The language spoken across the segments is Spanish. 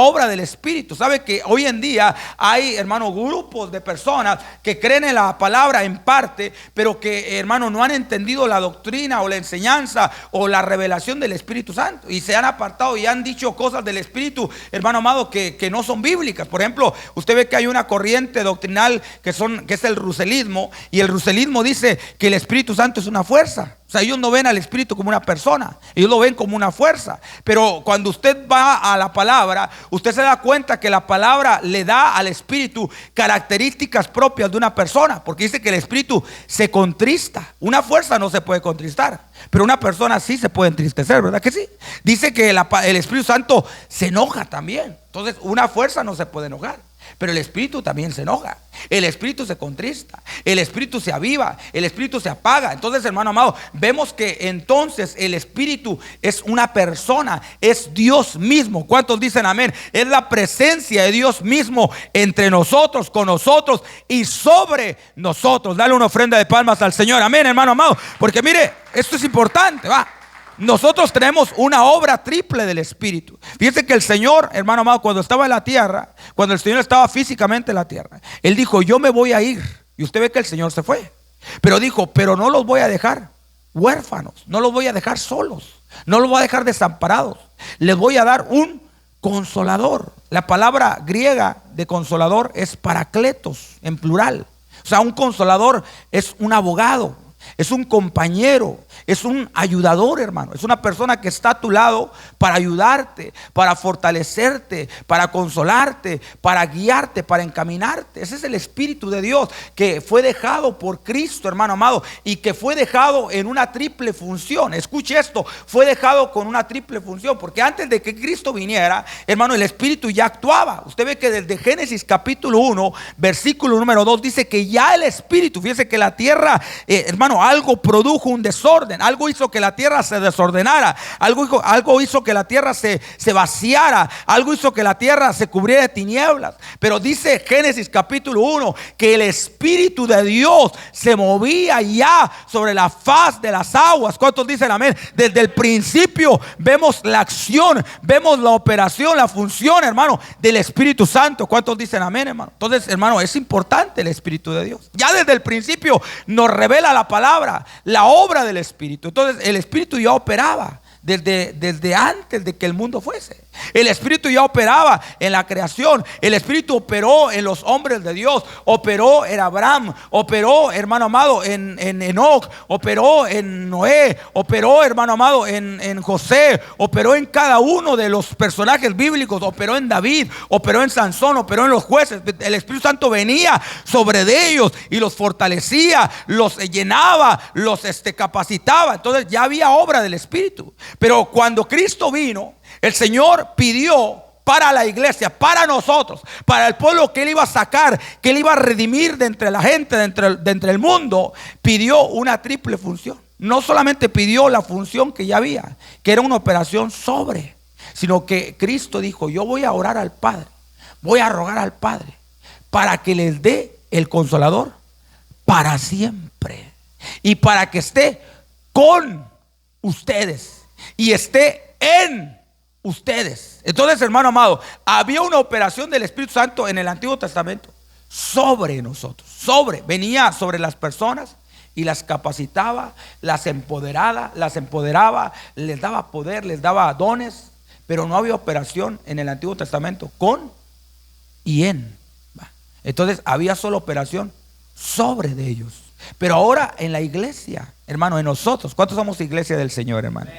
obra del Espíritu. Sabe que hoy en día hay, hermano, grupos de personas que creen en la palabra en parte, pero que, hermano, no han entendido la doctrina o la enseñanza o la revelación del Espíritu Santo, y se han apartado y han dicho cosas del Espíritu, hermano amado, que no son bíblicas. Por ejemplo, usted ve que hay una corriente doctrinal que es el ruselismo, y el ruselismo dice que el Espíritu Santo es una fuerza. O sea, ellos no ven al Espíritu como una persona, ellos lo ven como una fuerza. Pero cuando usted va a la palabra, usted se da cuenta que la palabra le da al Espíritu características propias de una persona, porque dice que el Espíritu se contrista. Una fuerza no se puede contristar, pero una persona sí se puede entristecer, ¿verdad que sí? Dice que el Espíritu Santo se enoja también. Entonces, una fuerza no se puede enojar, pero el Espíritu también se enoja. El Espíritu se contrista, el Espíritu se aviva, el Espíritu se apaga. Entonces, hermano amado, vemos que entonces el Espíritu es una persona, es Dios mismo. ¿Cuántos dicen amén? Es la presencia de Dios mismo entre nosotros, con nosotros y sobre nosotros. Dale una ofrenda de palmas al Señor, amén, hermano amado, porque mire, esto es importante, va. Nosotros tenemos una obra triple del Espíritu. Fíjense que el Señor, hermano amado, cuando estaba en la tierra, cuando el Señor estaba físicamente en la tierra, Él dijo: yo me voy a ir. Y usted ve que el Señor se fue, pero dijo: pero no los voy a dejar huérfanos, no los voy a dejar solos, no los voy a dejar desamparados. Les voy a dar un consolador. La palabra griega de consolador es parakletos, en plural. O sea, un consolador es un abogado, es un compañero, es un ayudador, hermano. Es una persona que está a tu lado para ayudarte, para fortalecerte, para consolarte, para guiarte, para encaminarte. Ese es el Espíritu de Dios que fue dejado por Cristo, hermano amado, y que fue dejado en una triple función. Escuche esto: fue dejado con una triple función, porque antes de que Cristo viniera, hermano, el Espíritu ya actuaba. Usted ve que desde Génesis capítulo 1, versículo número 2, dice que ya el Espíritu, fíjese que la tierra, hermano, algo produjo un desorden, algo hizo que la tierra se desordenara, algo hizo que la tierra se vaciara, algo hizo que la tierra se cubriera de tinieblas. Pero dice Génesis capítulo 1 que el Espíritu de Dios se movía ya sobre la faz de las aguas. ¿Cuántos dicen amén? Desde el principio vemos la acción, vemos la operación, la función, hermano, del Espíritu Santo. ¿Cuántos dicen amén, hermano? Entonces, hermano, es importante el Espíritu de Dios. Ya desde el principio nos revela la palabra, la obra del Espíritu. Entonces el Espíritu ya operaba desde antes de que el mundo fuese. El Espíritu ya operaba en la creación. El Espíritu operó en los hombres de Dios. Operó en Abraham, operó, hermano amado, en Enoch, operó en Noé, operó, hermano amado, en José, operó en cada uno de los personajes bíblicos, operó en David, operó en Sansón, operó en los jueces. El Espíritu Santo venía sobre de ellos y los fortalecía, los llenaba, los capacitaba. Entonces ya había obra del Espíritu. Pero cuando Cristo vino, el Señor pidió para la iglesia, para nosotros, para el pueblo que Él iba a sacar, que Él iba a redimir de entre la gente, de entre el mundo, pidió una triple función. No solamente pidió la función que ya había, que era una operación sobre, sino que Cristo dijo: yo voy a orar al Padre, voy a rogar al Padre para que les dé el Consolador para siempre, y para que esté con ustedes y esté en ustedes. Entonces, hermano amado, había una operación del Espíritu Santo en el Antiguo Testamento sobre nosotros, venía sobre las personas y las capacitaba, las empoderaba, les daba poder, les daba dones. Pero no había operación en el Antiguo Testamento con y en. Entonces había solo operación sobre de ellos. Pero ahora en la iglesia, hermano, en nosotros, ¿cuántos somos iglesia del Señor, hermano?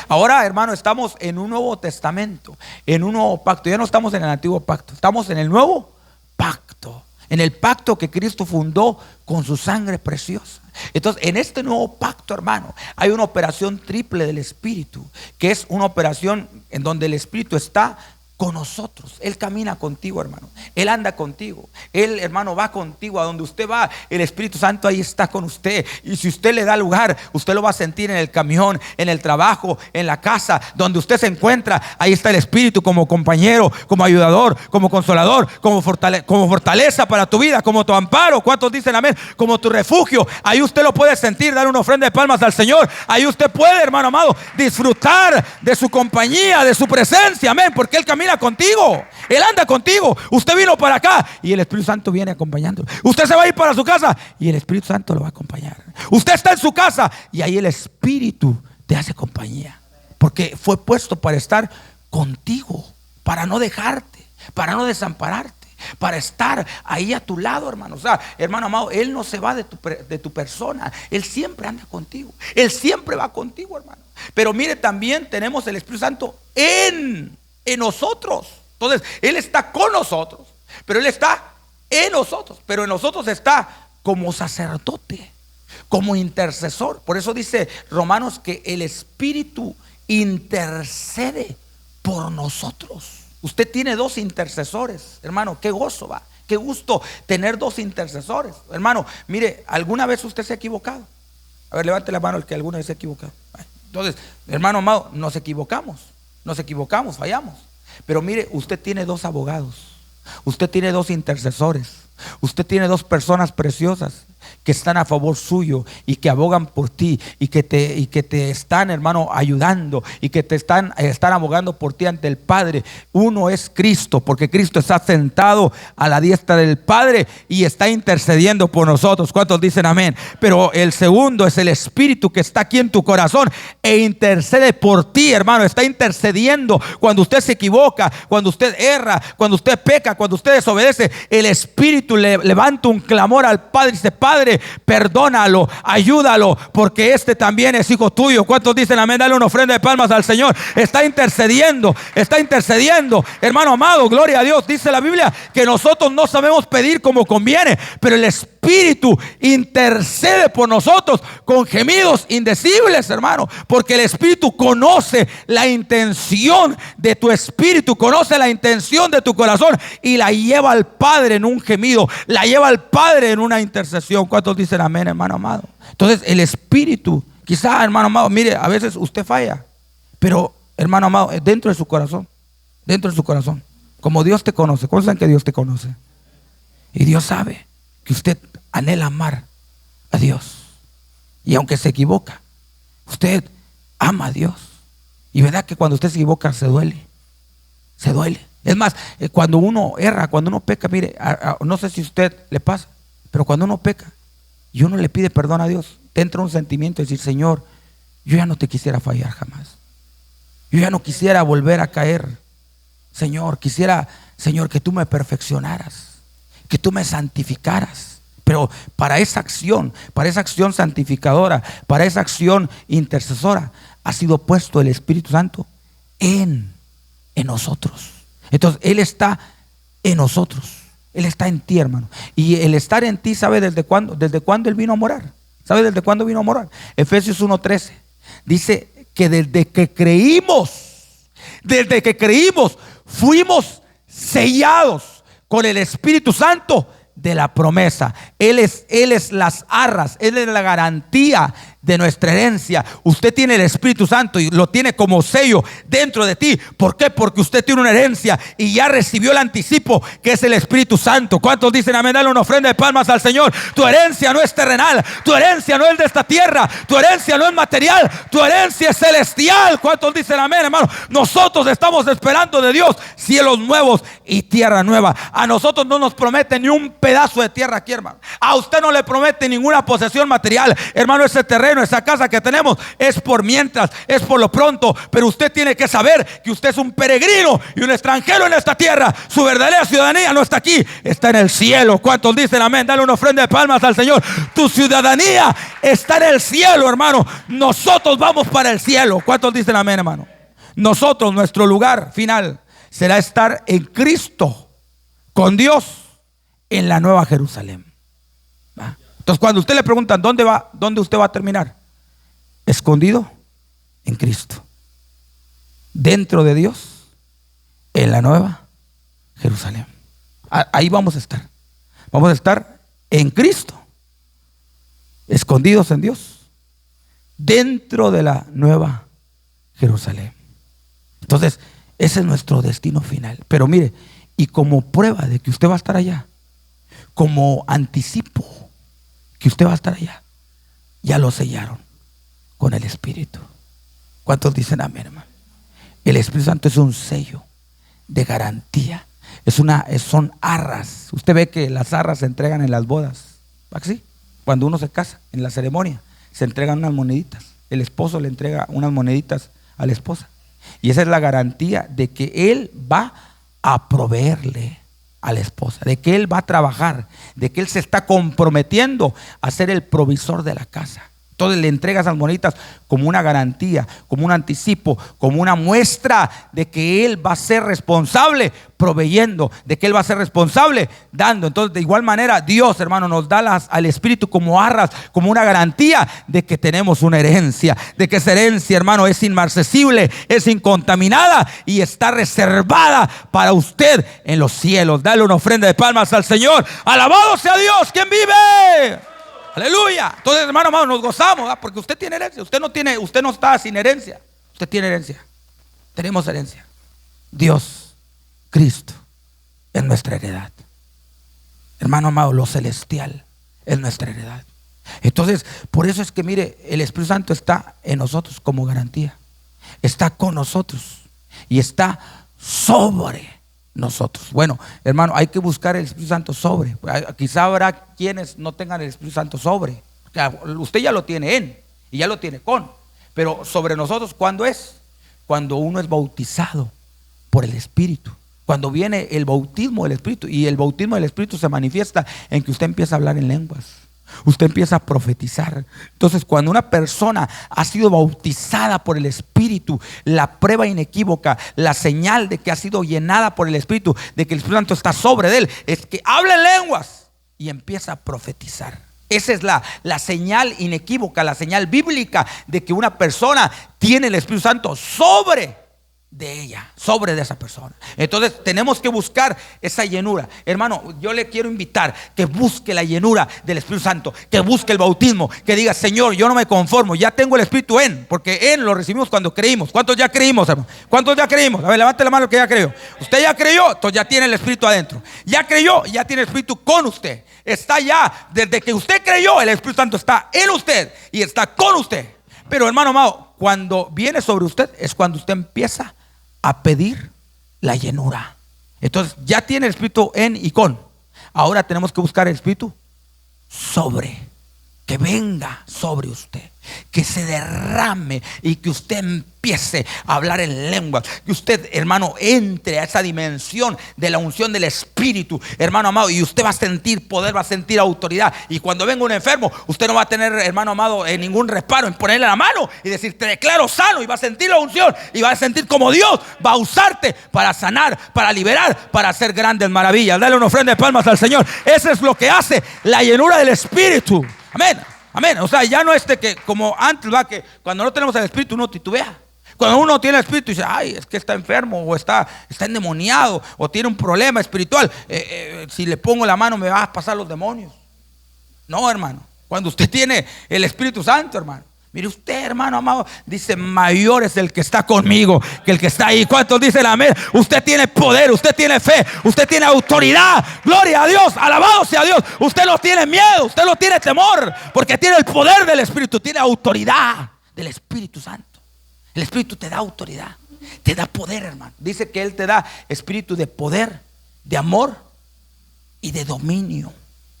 Ahora, hermano, estamos en un nuevo testamento, en un nuevo pacto. Ya no estamos en el antiguo pacto, estamos en el nuevo pacto, en el pacto que Cristo fundó con su sangre preciosa. Entonces, en este nuevo pacto, hermano, hay una operación triple del Espíritu, que es una operación en donde el Espíritu está con nosotros. Él camina contigo, hermano. Él anda contigo. Él, hermano, va contigo a donde usted va. El Espíritu Santo ahí está con usted. Y si usted le da lugar, usted lo va a sentir en el camión, en el trabajo, en la casa, donde usted se encuentra. Ahí está el Espíritu como compañero, como ayudador, como consolador, como fortaleza para tu vida, como tu amparo. ¿Cuántos dicen amén? Como tu refugio. Ahí usted lo puede sentir. Dar una ofrenda de palmas al Señor. Ahí usted puede, hermano amado, disfrutar de su compañía, de su presencia. Amén. Porque Él camina camina contigo, Él anda contigo. Usted vino para acá y el Espíritu Santo viene acompañando. Usted se va a ir para su casa y el Espíritu Santo lo va a acompañar. Usted está en su casa y ahí el Espíritu te hace compañía, porque fue puesto para estar contigo, para no dejarte, para no desampararte, para estar ahí a tu lado, hermano. O sea, hermano amado, Él no se va de tu persona. Él siempre anda contigo. Él siempre va contigo, hermano. Pero mire, también tenemos el Espíritu Santo en nosotros. Entonces, Él está con nosotros, pero Él está en nosotros. Pero en nosotros está como sacerdote, como intercesor. Por eso dice Romanos que el Espíritu intercede por nosotros. Usted tiene dos intercesores, hermano. Qué gozo, va. Qué gusto tener dos intercesores, hermano. Mire, ¿alguna vez usted se ha equivocado? A ver, levante la mano el que alguna vez se ha equivocado. Entonces, hermano amado, nos equivocamos, fallamos. Pero mire, usted tiene dos abogados, usted tiene dos intercesores, usted tiene dos personas preciosas que están a favor suyo y que abogan por ti y que te están, hermano, ayudando y que te están abogando por ti ante el Padre. Uno es Cristo, porque Cristo está sentado a la diestra del Padre y está intercediendo por nosotros. ¿Cuántos dicen amén? Pero el segundo es el Espíritu que está aquí en tu corazón e intercede por ti, hermano. Está intercediendo cuando usted se equivoca, cuando usted erra, cuando usted peca, cuando usted desobedece. El Espíritu le levanta un clamor al Padre y dice: Padre, perdónalo, ayúdalo, porque este también es hijo tuyo. ¿Cuántos dicen amén? Dale una ofrenda de palmas al Señor. Está intercediendo, hermano amado, gloria a Dios. Dice la Biblia que nosotros no sabemos pedir como conviene, pero el Espíritu intercede por nosotros con gemidos indecibles, hermano, porque el Espíritu conoce la intención de tu espíritu, conoce la intención de tu corazón y la lleva al Padre en un gemido, la lleva al Padre en una intercesión. ¿Cuántos dicen amén, hermano amado? Entonces el Espíritu, quizá, hermano amado, mire, a veces usted falla, pero, hermano amado, dentro de su corazón, como Dios te conoce. ¿Cuántos saben que Dios te conoce? Y Dios sabe que usted anhela amar a Dios, y aunque se equivoca, usted ama a Dios. Y verdad que cuando usted se equivoca se duele. Es más, cuando uno erra, cuando uno peca, mire, no sé si a usted le pasa, pero cuando uno peca y uno le pide perdón a Dios, te entra un sentimiento de decir: Señor, yo ya no te quisiera fallar jamás, yo ya no quisiera volver a caer. Señor, quisiera, Señor, que tú me perfeccionaras, que tú me santificaras. Pero para esa acción santificadora, para esa acción intercesora, ha sido puesto el Espíritu Santo en nosotros. Entonces Él está en nosotros, Él está en ti, hermano. Y el estar en ti, ¿sabe desde cuándo? Desde cuándo Él vino a morar. ¿Sabe desde cuándo vino a morar? Efesios 1:13 dice que desde que creímos, fuimos sellados con el Espíritu Santo de la promesa. Él es las arras, Él es la garantía de nuestra herencia. Usted tiene el Espíritu Santo y lo tiene como sello dentro de ti. ¿Por qué? Porque usted tiene una herencia y ya recibió el anticipo, que es el Espíritu Santo. ¿Cuántos dicen amén? Dale una ofrenda de palmas al Señor. Tu herencia no es terrenal, tu herencia no es de esta tierra, tu herencia no es material, tu herencia es celestial. ¿Cuántos dicen amén, hermano? Nosotros estamos esperando de Dios cielos nuevos y tierra nueva. A nosotros no nos promete ni un pedazo de tierra aquí, hermano. A usted no le promete ninguna posesión material, hermano. Ese terreno, esa casa que tenemos es por mientras, es por lo pronto. Pero usted tiene que saber que usted es un peregrino y un extranjero en esta tierra. Su verdadera ciudadanía no está aquí, está en el cielo. ¿Cuántos dicen amén? Dale una ofrenda de palmas al Señor. Tu ciudadanía está en el cielo, hermano. Nosotros vamos para el cielo. ¿Cuántos dicen amén, hermano? Nosotros, nuestro lugar final será estar en Cristo, con Dios, en la nueva Jerusalén. Entonces, cuando usted le preguntan dónde usted va a terminar, escondido en Cristo, dentro de Dios, en la nueva Jerusalén. Ahí vamos a estar. Vamos a estar en Cristo, escondidos en Dios, dentro de la nueva Jerusalén. Entonces, ese es nuestro destino final. Pero mire, y como prueba de que usted va a estar allá, como anticipo que usted va a estar allá, ya lo sellaron con el Espíritu. ¿Cuántos dicen amén, hermano? El Espíritu Santo es un sello de garantía. Son arras. Usted ve que las arras se entregan en las bodas, ¿va que sí? Cuando uno se casa, en la ceremonia, se entregan unas moneditas. El esposo le entrega unas moneditas a la esposa. Y esa es la garantía de que él va a proveerle a la esposa, de que él va a trabajar, de que él se está comprometiendo a ser el provisor de la casa. Entonces le entrega esas moneditas como una garantía, como un anticipo, como una muestra de que él va a ser responsable proveyendo, de que él va a ser responsable dando. Entonces, de igual manera, Dios, hermano, nos da al Espíritu como arras, como una garantía de que tenemos una herencia, de que esa herencia, hermano, es inmarcesible, es incontaminada y está reservada para usted en los cielos. Dale una ofrenda de palmas al Señor. Alabado sea Dios, quien vive. Aleluya. Entonces, hermano, nos gozamos, ¿verdad? Porque usted tiene herencia. Usted no está sin herencia. Usted tiene herencia. Tenemos herencia. Dios, Cristo, es nuestra heredad. Hermano amado, lo celestial es nuestra heredad. Entonces, por eso es que mire, el Espíritu Santo está en nosotros como garantía. Está con nosotros y está sobre nosotros. Bueno, hermano, hay que buscar el Espíritu Santo sobre. Quizá habrá quienes no tengan el Espíritu Santo sobre. Usted ya lo tiene en y ya lo tiene con. Pero sobre nosotros, ¿cuándo es? Cuando uno es bautizado por el Espíritu. Cuando viene el bautismo del Espíritu. Y el bautismo del Espíritu se manifiesta en que usted empieza a hablar en lenguas. Usted empieza a profetizar. Entonces, cuando una persona ha sido bautizada por el Espíritu, la prueba inequívoca, la señal de que ha sido llenada por el Espíritu, de que el Espíritu Santo está sobre de él, es que habla en lenguas y empieza a profetizar. Esa es la señal inequívoca, la señal bíblica de que una persona tiene el Espíritu Santo sobre de ella, sobre de esa persona. Entonces tenemos que buscar esa llenura. Hermano, yo le quiero invitar que busque la llenura del Espíritu Santo, que busque el bautismo, que diga: Señor, yo no me conformo, ya tengo el Espíritu porque lo recibimos cuando creímos. ¿Cuántos ya creímos, hermano? ¿Cuántos ya creímos? A ver, levante la mano el que ya creyó. Usted ya creyó, entonces ya tiene el Espíritu adentro. Ya creyó, ya tiene el Espíritu con usted. Está ya, desde que usted creyó, el Espíritu Santo está en usted y está con usted. Pero, hermano amado, cuando viene sobre usted es cuando usted empieza a pedir la llenura. Entonces ya tiene el Espíritu en y con. Ahora tenemos que buscar el Espíritu sobre, que venga sobre usted, que se derrame y que usted empiece a hablar en lenguas, que usted, hermano, entre a esa dimensión de la unción del Espíritu, hermano amado, y usted va a sentir poder, va a sentir autoridad. Y cuando venga un enfermo, usted no va a tener, hermano amado, ningún reparo en ponerle la mano y decir: te declaro sano, y va a sentir la unción y va a sentir como Dios va a usarte para sanar, para liberar, para hacer grandes maravillas. Dale una ofrenda de palmas al Señor. Eso es lo que hace la llenura del Espíritu. Amén. Amén. O sea, ya no es de que como antes, va, que cuando no tenemos el Espíritu uno titubea. Cuando uno tiene el Espíritu y dice: ay, es que está enfermo, o está endemoniado, o tiene un problema espiritual, si le pongo la mano me va a pasar los demonios. No, hermano. Cuando usted tiene el Espíritu Santo, hermano, mire usted, hermano amado, dice: mayor es el que está conmigo que el que está ahí. ¿Cuántos dicen amén? Usted tiene poder, usted tiene fe, usted tiene autoridad. Gloria a Dios, alabado sea Dios. Usted no tiene miedo, usted no tiene temor, porque tiene el poder del Espíritu, tiene autoridad del Espíritu Santo. El Espíritu te da autoridad, te da poder, hermano. Dice que Él te da espíritu de poder, de amor y de dominio.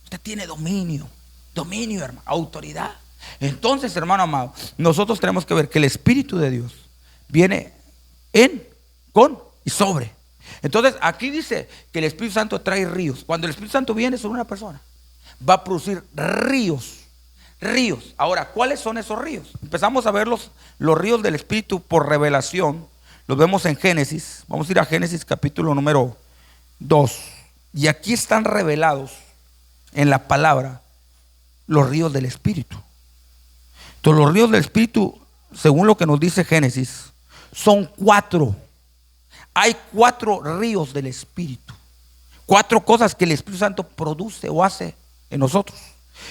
Usted tiene dominio, hermano, autoridad. Entonces, hermano amado, nosotros tenemos que ver que el Espíritu de Dios viene en, con y sobre. Entonces aquí dice que el Espíritu Santo trae ríos. Cuando el Espíritu Santo viene sobre una persona, va a producir ríos. Ahora, ¿cuáles son esos ríos? Empezamos a ver los ríos del Espíritu por revelación. Los vemos en Génesis. Vamos a ir a Génesis capítulo número 2. Y aquí están revelados en la palabra los ríos del Espíritu. Entonces, los ríos del Espíritu, según lo que nos dice Génesis, son 4. Hay 4 ríos del Espíritu. 4 cosas que el Espíritu Santo produce o hace en nosotros.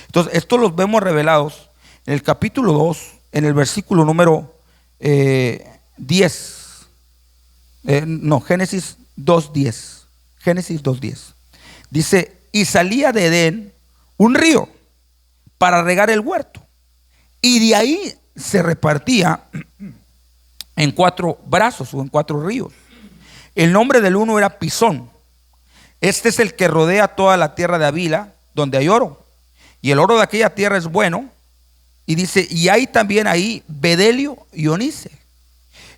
Entonces, estos los vemos revelados en el capítulo 2, en el versículo número 10. Génesis 2:10. Génesis 2:10. Dice: y salía de Edén un río para regar el huerto, y de ahí se repartía en 4 brazos o en 4 ríos. El nombre del uno era Pisón. Este es el que rodea toda la tierra de Havila, donde hay oro. Y el oro de aquella tierra es bueno. Y dice, y hay también ahí bedelio y onice.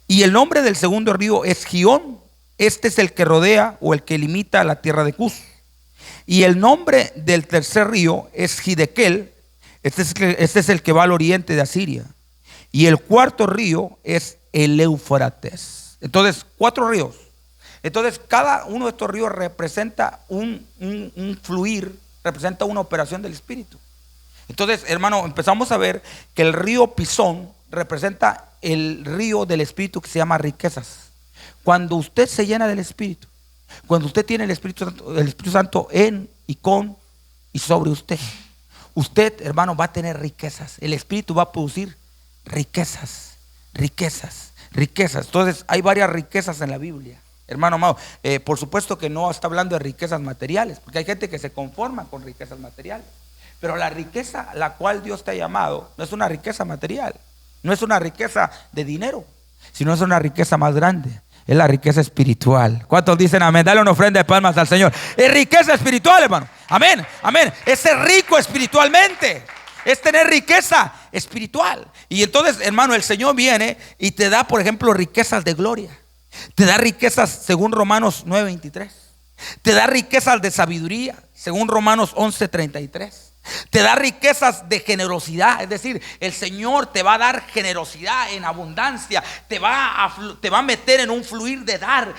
Y el nombre del segundo río es Gihón. Este es el que rodea o el que limita la tierra de Cus. Y el nombre del tercer río es Hidekel. Este es el que va al oriente de Asiria. Y el cuarto río es el Éufrates. Entonces, 4 ríos. Entonces, cada uno de estos ríos representa un fluir, representa una operación del Espíritu. Entonces, hermano, empezamos a ver que el río Pisón representa el río del Espíritu que se llama riquezas. Cuando usted se llena del Espíritu, cuando usted tiene el Espíritu Santo en y con y sobre usted, usted, hermano, va a tener riquezas. El Espíritu va a producir riquezas, riquezas, riquezas. Entonces, hay varias riquezas en la Biblia. Hermano amado, por supuesto que no está hablando de riquezas materiales, porque hay gente que se conforma con riquezas materiales. Pero la riqueza a la cual Dios te ha llamado no es una riqueza material, no es una riqueza de dinero, sino es una riqueza más grande. Es la riqueza espiritual. ¿Cuántos dicen amén? Dale una ofrenda de palmas al Señor. Es riqueza espiritual, hermano. Amén, amén. Es ser rico espiritualmente. Es tener riqueza espiritual. Y entonces, hermano, el Señor viene y te da, por ejemplo, riquezas de gloria. Te da riquezas según Romanos 9:23. Te da riquezas de sabiduría según Romanos 11:33. Te da riquezas de generosidad, es decir, el Señor te va a dar generosidad en abundancia, te va a meter en un fluir de dar.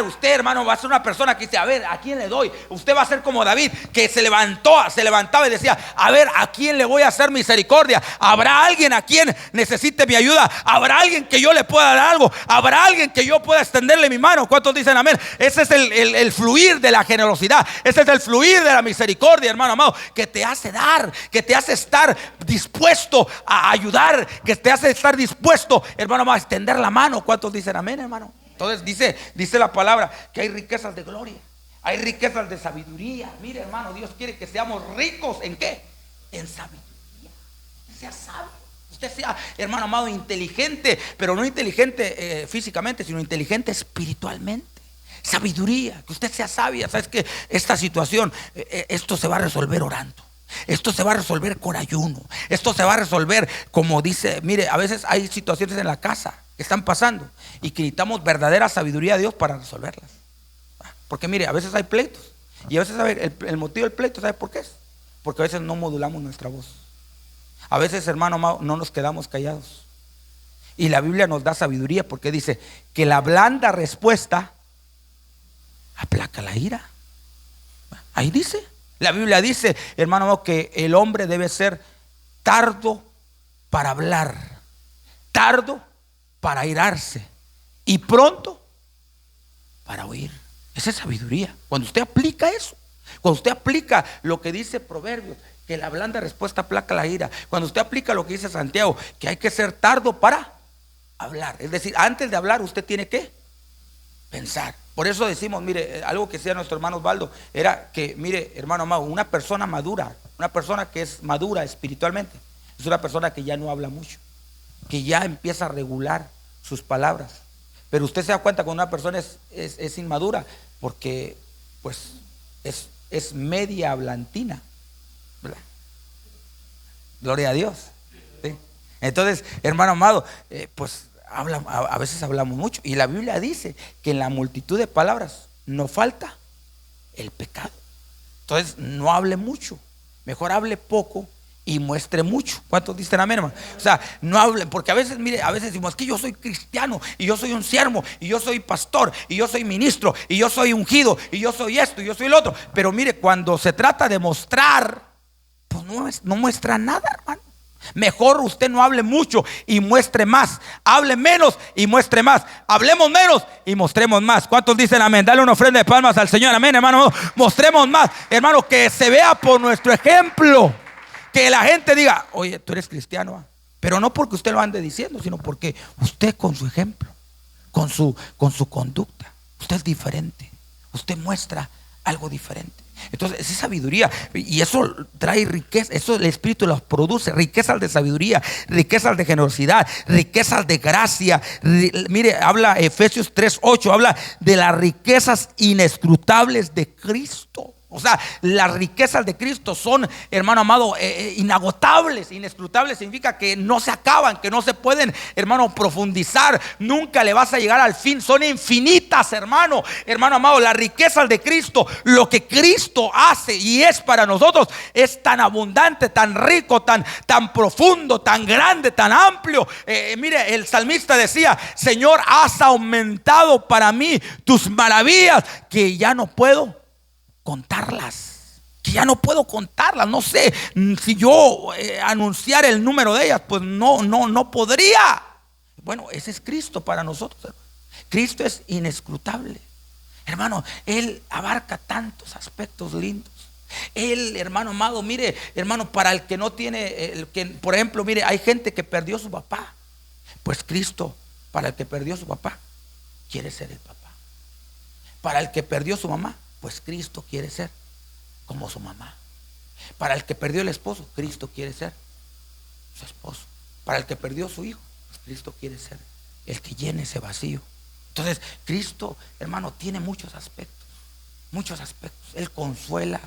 Usted, hermano, va a ser una persona que dice, a ver, ¿a quién le doy? Usted va a ser como David, que se levantaba y decía, a ver, ¿a quién le voy a hacer misericordia? ¿Habrá alguien a quien necesite mi ayuda? ¿Habrá alguien que yo le pueda dar algo? ¿Habrá alguien que yo pueda extenderle mi mano? ¿Cuántos dicen amén? Ese es el fluir de la generosidad, ese es el fluir de la misericordia, hermano amado, que te hace dar, que te hace estar dispuesto a ayudar, que te hace estar dispuesto, hermano amado, a extender la mano. ¿Cuántos dicen amén, hermano? Entonces dice la palabra que hay riquezas de gloria, hay riquezas de sabiduría. Mire, hermano, Dios quiere que seamos ricos ¿en qué? En sabiduría. Sea sabio. Usted sea, hermano amado, inteligente, pero no inteligente físicamente, sino inteligente espiritualmente. Sabiduría, que usted sea sabia. Sabes que esta situación, esto se va a resolver orando, esto se va a resolver con ayuno, esto se va a resolver como dice. Mire, a veces hay situaciones en la casa que están pasando y que necesitamos verdadera sabiduría de Dios para resolverlas. Porque mire, a veces hay pleitos y a veces, ¿sabe? El motivo del pleito, ¿sabe por qué es? Porque a veces no modulamos nuestra voz. A veces, hermano amado, no nos quedamos callados. Y la Biblia nos da sabiduría porque dice que la blanda respuesta aplaca la ira. Ahí dice, la Biblia dice, hermano, que el hombre debe ser tardo para hablar, tardo para airarse y pronto para oír. Esa es sabiduría. Cuando usted aplica eso, cuando usted aplica lo que dice Proverbios, que la blanda respuesta aplaca la ira, cuando usted aplica lo que dice Santiago, que hay que ser tardo para hablar, es decir, antes de hablar usted tiene que pensar. Por eso decimos, mire, algo que decía nuestro hermano Osvaldo era que, mire, hermano amado, una persona madura, una persona que es madura espiritualmente, es una persona que ya no habla mucho, que ya empieza a regular sus palabras. Pero usted se da cuenta cuando una persona es inmadura, porque pues es media hablantina, ¿verdad? Gloria a Dios, ¿sí? Entonces, hermano amado, pues a veces hablamos mucho. Y la Biblia dice que en la multitud de palabras no falta el pecado. Entonces no hable mucho, mejor hable poco y muestre mucho. ¿Cuántos dicen amén, hermano? O sea, no hable, porque a veces, mire, a veces decimos que yo soy cristiano y yo soy un siervo y yo soy pastor y yo soy ministro y yo soy ungido y yo soy esto y yo soy lo otro. Pero mire, cuando se trata de mostrar, pues no muestra nada, hermano. Mejor usted no hable mucho y muestre más. Hable menos y muestre más. Hablemos menos y mostremos más. ¿Cuántos dicen amén? Dale una ofrenda de palmas al Señor, amén, hermano. Mostremos más, hermano, que se vea por nuestro ejemplo. Que la gente diga, oye, tú eres cristiano, pero no porque usted lo ande diciendo, sino porque usted con su ejemplo, con su conducta, usted es diferente. Usted muestra algo diferente. Entonces, esa sabiduría, y eso trae riqueza, eso el Espíritu los produce, riquezas de sabiduría, riquezas de generosidad, riquezas de gracia. Mire, habla Efesios 3:8, habla de las riquezas inescrutables de Cristo. O sea, las riquezas de Cristo son, hermano amado, inagotables. Inescrutables significa que no se acaban, que no se pueden, hermano, profundizar. Nunca le vas a llegar al fin. Son infinitas, hermano. Hermano amado, las riquezas de Cristo, lo que Cristo hace y es para nosotros, es tan abundante, tan rico, tan profundo, tan grande, tan amplio. Mire, el salmista decía: Señor, has aumentado para mí tus maravillas, que ya no puedo contarlas, que ya no puedo contarlas. No sé si yo anunciar el número de ellas, pues no podría. Bueno, ese es Cristo para nosotros, hermano. Cristo es inescrutable, hermano. Él abarca tantos aspectos lindos. Él, hermano amado, mire, hermano, para el que no tiene, por ejemplo, mire, hay gente que perdió su papá. Pues Cristo, para el que perdió su papá, quiere ser el papá. Para el que perdió su mamá, pues Cristo quiere ser como su mamá. Para el que perdió el esposo, Cristo quiere ser su esposo. Para el que perdió su hijo, pues Cristo quiere ser el que llene ese vacío. Entonces, Cristo, hermano, tiene muchos aspectos. Muchos aspectos. Él consuela,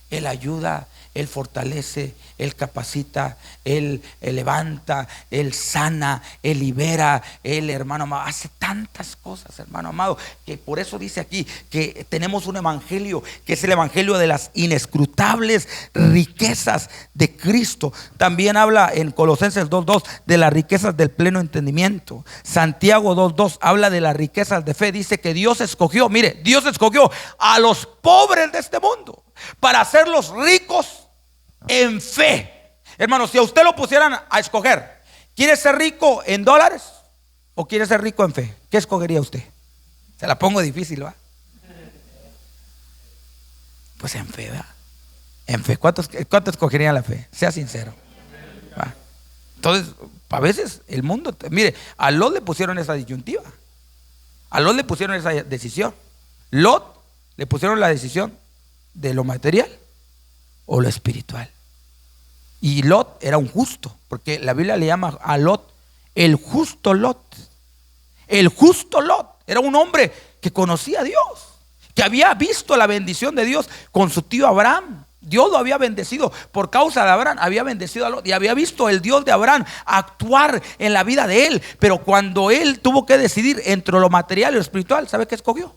Él ayuda, Él fortalece, Él capacita, Él levanta, Él sana, Él libera. Él, hermano amado, hace tantas cosas, hermano amado, que por eso dice aquí que tenemos un evangelio que es el evangelio de las inescrutables riquezas de Cristo. También habla en Colosenses 2:2 de las riquezas del pleno entendimiento. Santiago 2:2 habla de las riquezas de fe. Dice que Dios escogió, mire, Dios escogió a los pobres de este mundo para hacerlos ricos en fe. Hermano, si a usted lo pusieran a escoger, ¿quiere ser rico en dólares o quiere ser rico en fe? ¿Qué escogería usted? Se la pongo difícil, ¿va? Pues en fe, ¿va? En fe. ¿Cuánto escogerían la fe? Sea sincero, ¿va? Entonces, a veces el mundo, mire, a Lot le pusieron esa disyuntiva. A Lot le pusieron esa decisión. Lot le pusieron la decisión de lo material o lo espiritual. Y Lot era un justo, porque la Biblia le llama a Lot el justo Lot. El justo Lot era un hombre que conocía a Dios, que había visto la bendición de Dios con su tío Abraham. Dios lo había bendecido por causa de Abraham, había bendecido a Lot y había visto el Dios de Abraham actuar en la vida de él. Pero cuando él tuvo que decidir entre lo material y lo espiritual, ¿sabe qué escogió?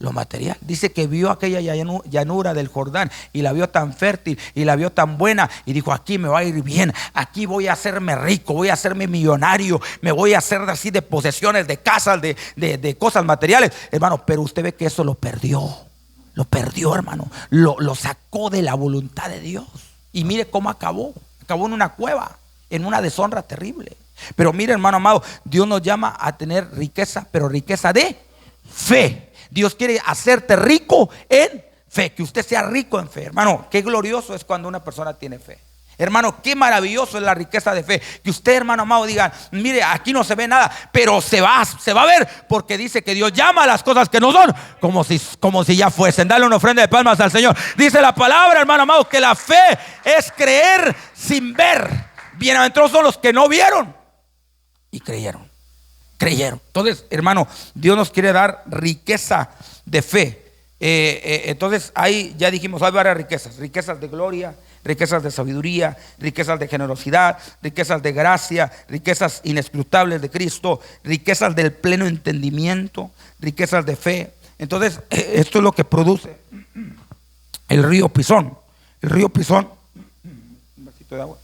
Lo material. Dice que vio aquella llanura del Jordán y la vio tan fértil y la vio tan buena y dijo: aquí me va a ir bien, aquí voy a hacerme rico, voy a hacerme millonario, me voy a hacer así de posesiones, de casas, de cosas materiales, hermano. Pero usted ve que eso lo perdió, hermano. Lo sacó de la voluntad de Dios. Y mire cómo acabó en una cueva, en una deshonra terrible. Pero mire, hermano amado, Dios nos llama a tener riqueza, pero riqueza de fe. Dios quiere hacerte rico en fe, que usted sea rico en fe. Hermano, qué glorioso es cuando una persona tiene fe. Hermano, qué maravilloso es la riqueza de fe. Que usted, hermano amado, diga: mire, aquí no se ve nada, pero se va a ver, porque dice que Dios llama a las cosas que no son como si ya fuesen. Dale una ofrenda de palmas al Señor. Dice la palabra, hermano amado, que la fe es creer sin ver. Bienaventurados son los que no vieron y creyeron. Entonces, hermano, Dios nos quiere dar riqueza de fe. Entonces, ahí ya dijimos, hay varias riquezas: riquezas de gloria, riquezas de sabiduría, riquezas de generosidad, riquezas de gracia, riquezas inescrutables de Cristo, riquezas del pleno entendimiento, riquezas de fe. Entonces, esto es lo que produce el río Pisón. El río Pisón, un vasito de agua.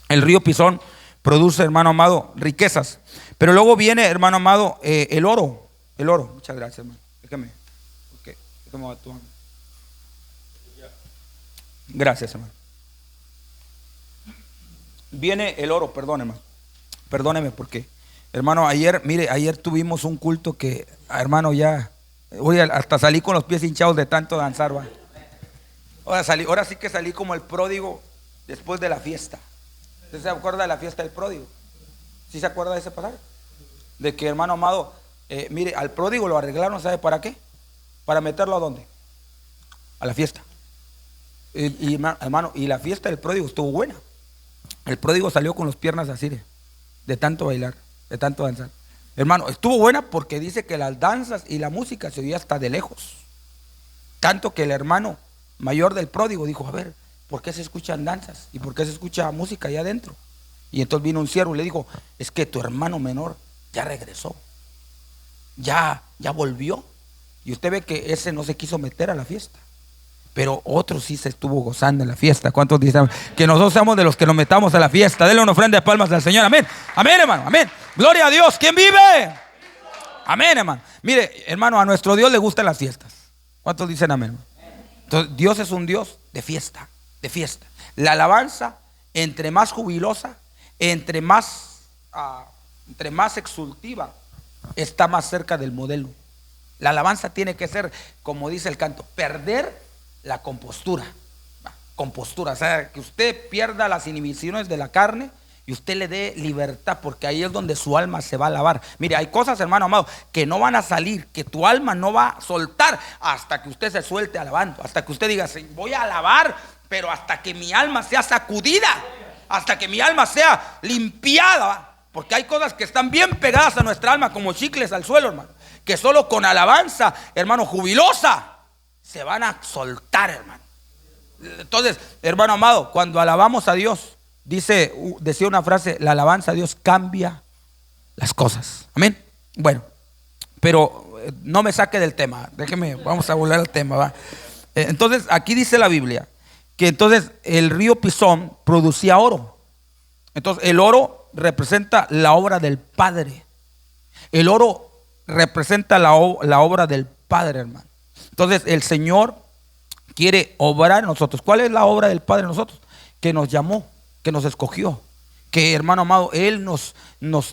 El río Pisón produce, hermano amado, riquezas. Pero luego viene, hermano amado, el oro. Muchas gracias, hermano. Déjame Gracias, hermano. Viene el oro, perdóneme porque, hermano, ayer tuvimos un culto que, hermano, hasta salí con los pies hinchados de tanto danzar, ¿va? Ahora sí que salí como el pródigo después de la fiesta. ¿Usted se acuerda de la fiesta del pródigo? ¿Sí se acuerda de ese pasaje? De que, hermano amado, mire, al pródigo lo arreglaron, ¿sabe para qué? Para meterlo ¿a dónde? a la fiesta. Hermano, y la fiesta del pródigo estuvo buena. El pródigo salió con las piernas así de tanto bailar, de tanto danzar. Hermano, estuvo buena porque dice que las danzas y la música se oía hasta de lejos. Tanto que el hermano mayor del pródigo dijo: a ver, ¿por qué se escuchan danzas? ¿Y por qué se escucha música allá adentro? Y entonces vino un siervo y le dijo: es que tu hermano menor ya regresó, ya volvió. Y usted ve que ese no se quiso meter a la fiesta, pero otro sí se estuvo gozando en la fiesta. ¿Cuántos dicen que nosotros seamos de los que nos metamos a la fiesta? Denle una ofrenda de palmas al Señor. Amén, amén, hermano, amén. Gloria a Dios. ¿Quién vive? Amén, hermano. Mire, hermano, a nuestro Dios le gustan las fiestas. ¿Cuántos dicen amén, hermano? Entonces, Dios es un Dios de fiesta, de fiesta. La alabanza, entre más jubilosa, entre más exultiva, está más cerca del modelo. La alabanza tiene que ser, como dice el canto, perder la compostura. Compostura, o sea, que usted pierda las inhibiciones de la carne y usted le dé libertad, porque ahí es donde su alma se va a lavar. Mire, hay cosas, hermano amado, que no van a salir, que tu alma no va a soltar hasta que usted se suelte alabando, hasta que usted diga: voy a alabar, pero hasta que mi alma sea sacudida, hasta que mi alma sea limpiada, porque hay cosas que están bien pegadas a nuestra alma como chicles al suelo, hermano, que solo con alabanza, hermano, jubilosa, se van a soltar, hermano. Entonces, hermano amado, cuando alabamos a Dios, decía una frase: la alabanza a Dios cambia las cosas. Amén. Bueno, pero no me saque del tema. Déjeme, vamos a volver al tema, ¿va? Entonces, aquí dice la Biblia que entonces el río Pisón producía oro. Entonces, el oro representa la obra del Padre. El oro representa la obra del Padre, hermano. Entonces el Señor quiere obrar en nosotros. ¿Cuál es la obra del Padre en nosotros? Que nos llamó, que nos escogió, que, hermano amado, Él nos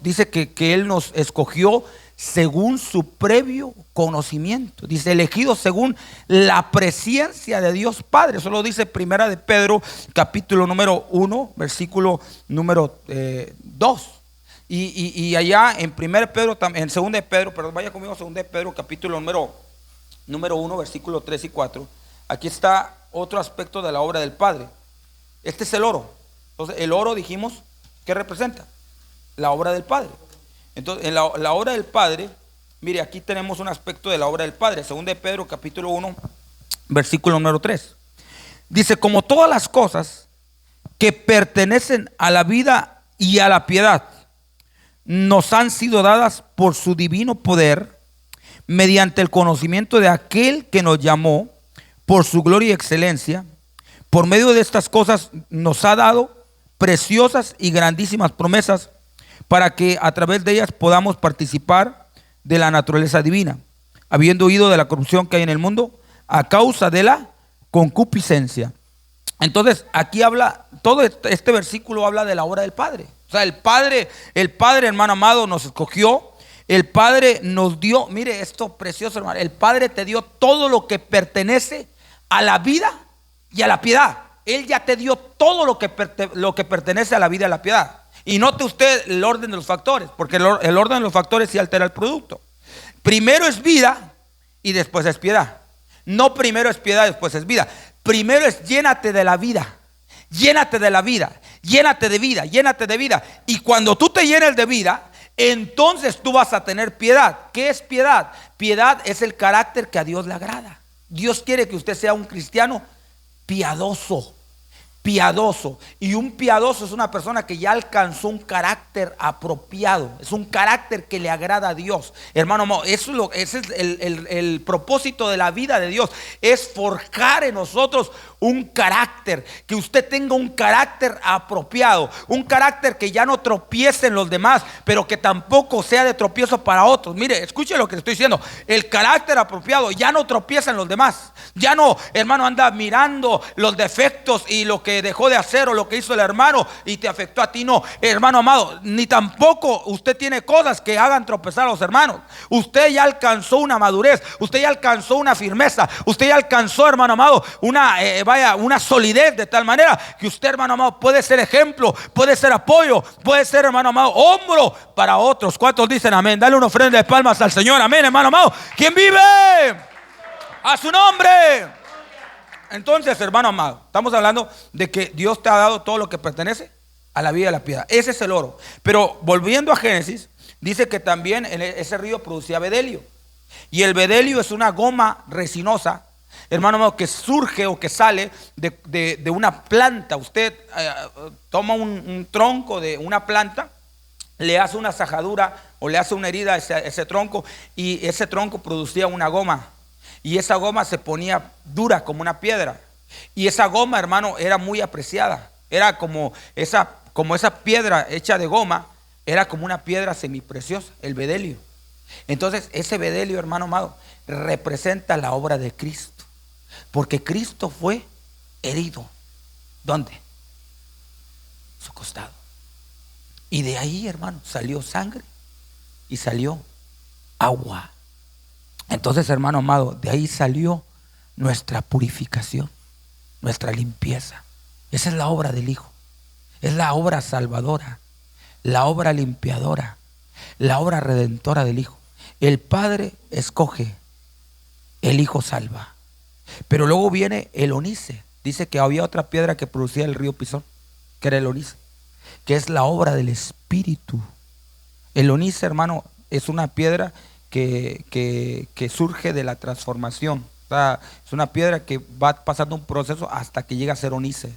dice que Él nos escogió según su previo conocimiento. Dice: elegidos según la presencia de Dios Padre. Eso lo dice Primera de Pedro, capítulo número 1, versículo número 2. Y allá en 1 Pedro, en 2 de Pedro, perdón, vaya conmigo a 2 de Pedro, capítulo número 1, versículo 3 y 4. Aquí está otro aspecto de la obra del Padre. Este es el oro. Entonces, el oro, dijimos, ¿qué representa? La obra del Padre. Entonces, en la obra del Padre, mire, aquí tenemos un aspecto de la obra del Padre. 2 de Pedro, capítulo 1, versículo número 3. Dice: como todas las cosas que pertenecen a la vida y a la piedad nos han sido dadas por su divino poder, mediante el conocimiento de aquel que nos llamó por su gloria y excelencia. Por medio de estas cosas nos ha dado preciosas y grandísimas promesas, para que a través de ellas podamos participar de la naturaleza divina, habiendo huido de la corrupción que hay en el mundo a causa de la concupiscencia. Entonces aquí habla, todo este versículo habla de la obra del Padre. O sea, el Padre, hermano amado, nos escogió. El Padre nos dio, mire esto precioso, hermano, el Padre te dio todo lo que pertenece a la vida y a la piedad. Él ya te dio todo lo que pertenece a la vida y a la piedad. Y note usted el orden de los factores, porque el orden de los factores sí altera el producto. Primero es vida y después es piedad. No primero es piedad y después es vida. Primero es llénate de la vida. Llénate de la vida, llénate de vida, llénate de vida. Y cuando tú te llenes de vida, entonces tú vas a tener piedad. ¿Qué es piedad? Piedad es el carácter que a Dios le agrada. Dios quiere que usted sea un cristiano piadoso. Piadoso. Y un piadoso es una persona que ya alcanzó un carácter apropiado. Es un carácter que le agrada a Dios. Hermano, ese es el propósito de la vida de Dios. Es forjar en nosotros un carácter. Que usted tenga un carácter apropiado. Un carácter que ya no tropiece en los demás, pero que tampoco sea de tropiezo para otros. Mire, escuche lo que le estoy diciendo. El carácter apropiado ya no tropieza en los demás. Ya no, hermano, anda mirando los defectos y lo que dejó de hacer o lo que hizo el hermano y te afectó a ti. No, hermano amado, ni tampoco usted tiene cosas que hagan tropezar a los hermanos. Usted ya alcanzó una madurez, usted ya alcanzó una firmeza, usted ya alcanzó, hermano amado, una solidez de tal manera que usted, hermano amado, puede ser ejemplo, puede ser apoyo, puede ser, hermano amado, hombro para otros. ¿Cuántos dicen amén? Dale una ofrenda de palmas al Señor. Amén, hermano amado. ¿Quién vive? A su nombre. Entonces, hermano amado, estamos hablando de que Dios te ha dado todo lo que pertenece a la vida y a la piedad. Ese es el oro. Pero volviendo a Génesis, dice que también en ese río producía bedelio. Y el bedelio es una goma resinosa, hermano amado, que surge o que sale de una planta. Usted toma un tronco de una planta, le hace una sajadura o le hace una herida a ese tronco, y ese tronco producía una goma. Y esa goma se ponía dura como una piedra. Y esa goma, hermano, era muy apreciada. Era como esa piedra hecha de goma, era como una piedra semipreciosa, el bedelio. Entonces, ese bedelio, hermano amado, representa la obra de Cristo. Porque Cristo fue herido. ¿Dónde? Su costado. Y de ahí, hermano, salió sangre y salió agua. Entonces, hermano amado, de ahí salió nuestra purificación, nuestra limpieza. Esa es la obra del Hijo. Es la obra salvadora, la obra limpiadora, la obra redentora del Hijo. El Padre escoge, el Hijo salva. Pero luego viene el ónice. Dice que había otra piedra que producía el río Pisón, que era el ónice, que es la obra del Espíritu. El ónice, hermano, es una piedra que surge de la transformación. O sea, es una piedra que va pasando un proceso hasta que llega a ser ónice.